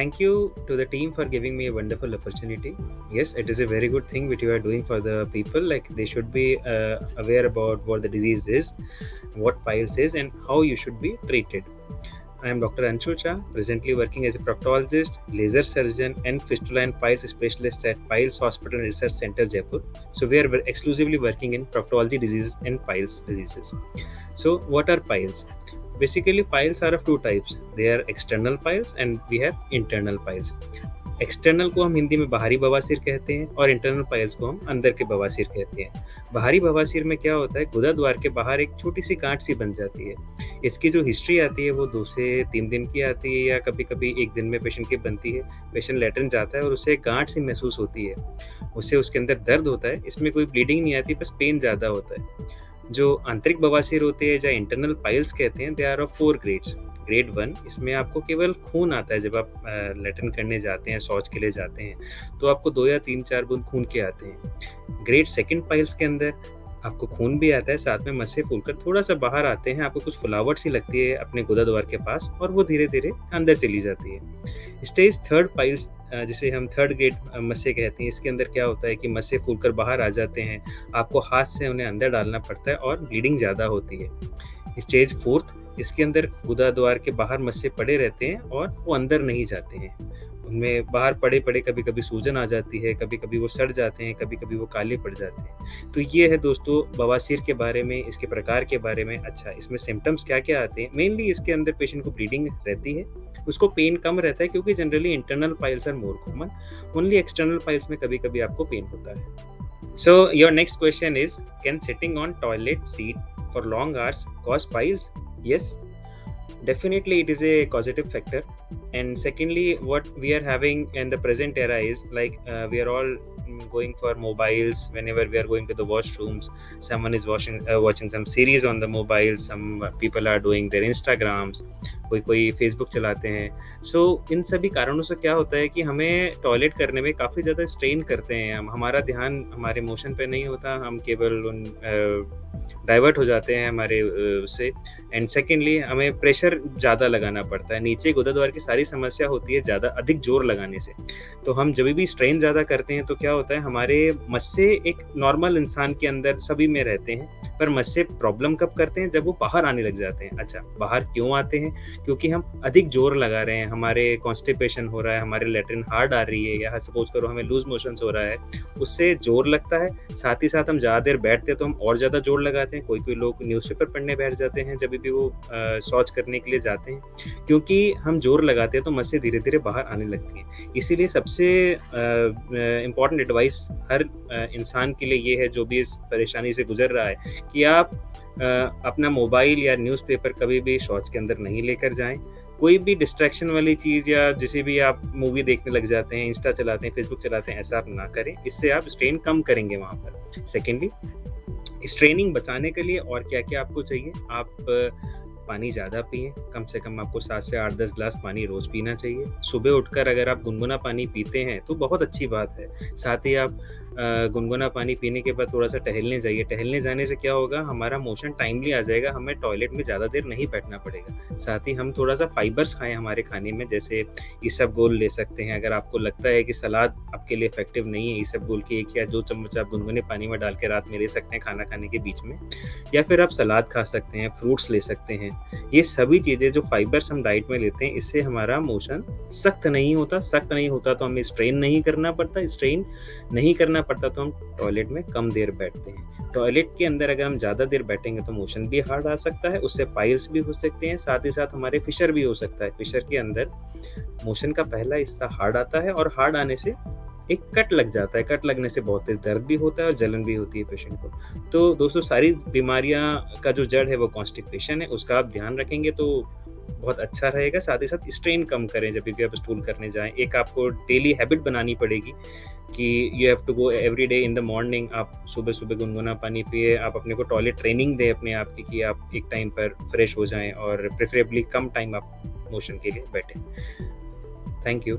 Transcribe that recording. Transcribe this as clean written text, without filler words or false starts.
Thank you to the team for giving me a wonderful opportunity. Yes, it is a very good thing which you are doing for the people. Like they should be aware about what the disease is, what piles is, and how you should be treated. I am Dr. Anshul Shah, presently working as a proctologist, laser surgeon, and fistula and piles specialist at Piles Hospital and Research Center, Jaipur. So we are exclusively working in proctology diseases and piles diseases. So what are piles? Basically, piles are of two types. They are external piles and we have internal piles. External को हम हिंदी में बाहरी बवासीर कहते हैं और internal piles को हम अंदर के बवासीर कहते हैं। बाहरी बवासीर में क्या होता है, गुदा द्वार के बाहर एक छोटी सी गांठ सी बन जाती है। इसकी जो हिस्ट्री आती है वो 2 से 3 दिन की आती है या कभी-कभी 1 दिन में पेशेंट की बनती है। पेशेंट लैट्रिन जाता है और उसे एक गांठ सी महसूस होती है। उससे उसके अंदर दर्द होता है। इसमें कोई ब्लीडिंग नहीं आती, बस पेन ज़्यादा होता है। जो आंतरिक बवासीर होते हैं या इंटरनल पाइल्स कहते हैं, they are of 4 grades. Grade 1 इसमें आपको केवल खून आता है। जब आप लैट्रिन करने जाते हैं, शौच के लिए जाते हैं, तो आपको 2 या 3-4 बूंद खून के आते हैं। ग्रेड 2 पाइल्स के अंदर आपको खून भी आता है, साथ में मस्से फूलकर थोड़ा-सा बाहर आते हैं। आपको कुछ फुलावट सी लगती है अपने गुदा द्वार के पास और वो धीरे-धीरे अंदर चली जाती है। स्टेज 3 पाइल्स जिसे हम 3rd ग्रेड मस्से कहते हैं, इसके अंदर क्या होता है कि मस्से फूलकर बाहर आ जाते हैं। आपको हाथ से उन्हें अंदर डालना पड़ता है और ब्लीडिंग ज़्यादा होती है। स्टेज 4 इसके अंदर गुदा द्वार के बाहर मस्से पड़े रहते हैं और वो अंदर नहीं जाते हैं। उनमें बाहर पड़े-पड़े कभी-कभी सूजन आ जाती है, कभी-कभी वो सड़ जाते हैं, कभी-कभी वो काले पड़ जाते हैं। तो ये है दोस्तों बवासीर के बारे में, इसके प्रकार के बारे में। अच्छा, इसमें सिम्पटम्स क्या-क्या आते हैं? मेनली इसके अंदर पेशेंट को ब्लीडिंग रहती है, उसको पेन कम रहता है क्योंकि generally internal piles are more common. Only external piles में कभी-कभी आपको पेन होता है। So your next question is, can sitting on toilet seat for long hours cause piles? Yes, definitely it is a causative factor. And secondly, what we are having in the present era is like we are all going for mobiles whenever we are going to the washrooms. Someone is watching some series on the mobile. Some people are doing their Instagrams. कोई Facebook चलाते हैं। सो इन सभी कारणों से क्या होता है कि हमें टॉयलेट करने में काफ़ी ज़्यादा स्ट्रेन करते हैं। हमारा ध्यान हमारे मोशन पे नहीं होता, हम केवल उन डाइवर्ट हो जाते हैं हमारे उससे। एंड सेकेंडली हमें प्रेशर ज़्यादा लगाना पड़ता है। नीचे गुदा द्वार की सारी समस्या होती है ज़्यादा अधिक जोर लगाने से। तो हम जब भी स्ट्रेन ज़्यादा करते हैं तो क्या होता है, हमारे मस्से एक नॉर्मल इंसान के अंदर सभी में रहते हैं, पर मस्से प्रॉब्लम कब करते हैं, जब वो बाहर आने लग जाते हैं। अच्छा, बाहर क्यों आते हैं? क्योंकि हम अधिक जोर लगा रहे हैं, हमारे कॉन्स्टिपेशन हो रहा है, हमारे लैट्रिन हार्ड आ रही है, या सपोज करो हमें लूज मोशंस हो रहा है, उससे जोर लगता है। साथ ही साथ हम ज़्यादा देर बैठते हैं तो हम और ज़्यादा जोर लगाते हैं। कोई लोग न्यूज़पेपर पढ़ने बैठ जाते हैं जब भी वो शौच करने के लिए जाते हैं। क्योंकि हम जोर लगाते हैं तो मस्से धीरे धीरे बाहर आने लगती हैं। इसीलिए सबसे इम्पॉर्टेंट एडवाइस हर इंसान के लिए ये है जो भी इस परेशानी से गुजर रहा है कि आप अपना मोबाइल या न्यूज़पेपर कभी भी शौच के अंदर नहीं लेकर जाएं। कोई भी डिस्ट्रैक्शन वाली चीज़ या जिसे भी आप मूवी देखने लग जाते हैं, इंस्टा चलाते हैं, फेसबुक चलाते हैं, ऐसा आप ना करें। इससे आप स्ट्रेन कम करेंगे वहाँ पर। सेकेंडली, स्ट्रेनिंग बचाने के लिए और क्या क्या आपको चाहिए, आप पानी ज़्यादा पिएं। कम से कम आपको 7 से 8-10 ग्लास पानी रोज़ पीना चाहिए। सुबह उठकर अगर आप गुनगुना पानी पीते हैं तो बहुत अच्छी बात है। साथ ही आप गुनगुना पानी पीने के बाद थोड़ा सा टहलने जाइए। टहलने जाने से क्या होगा, हमारा मोशन टाइमली आ जाएगा, हमें टॉयलेट में ज़्यादा देर नहीं बैठना पड़ेगा। साथ ही हम थोड़ा सा फाइबर्स खाएं हमारे खाने में, जैसे इसबगोल ले सकते हैं। अगर आपको लगता है कि सलाद आपके लिए इफेक्टिव नहीं है, इसबगोल के 1 या 2 चम्मच आप गुनगुने पानी में डाल के रात में ले सकते हैं खाना खाने के बीच में, या फिर आप सलाद खा सकते हैं, फ्रूट्स ले सकते हैं। ये सभी चीज़ें जो फाइबर्स हम डाइट में लेते हैं, इससे हमारा मोशन सख्त नहीं होता तो हमें स्ट्रेन नहीं करना पड़ता। स्ट्रेन नहीं करना पड़ता तो हम टॉयलेट में कम देर बैठते हैं। टॉयलेट के अंदर अगर हम ज़्यादा देर बैठेंगे तो मोशन भी हार्ड आ सकता है, उससे पाइल्स भी हो सकते हैं, साथ ही साथ हमारे फिशर भी हो सकता है। फिशर के अंदर मोशन का पहला हिस्सा हार्ड आता है और हार्ड आने से एक कट लग जाता है। कट लगने से बहुत तेज दर्द भी होता है और जलन भी होती है पेशेंट को। तो दोस्तों, सारी बीमारियां का जो जड़ है वो कॉन्स्टिपेशन है, उसका आप ध्यान रखेंगे तो बहुत अच्छा रहेगा। साथ ही साथ स्ट्रेन कम करें जब भी आप स्टूल करने जाएं। एक आपको डेली हैबिट बनानी पड़ेगी कि you have to go every day in the morning. आप सुबह सुबह गुनगुना पानी पिए, आप अपने को टॉयलेट ट्रेनिंग दें अपने आप की कि आप एक टाइम पर फ्रेश हो जाएं और प्रेफरेबली कम टाइम आप मोशन के लिए बैठें। Thank you.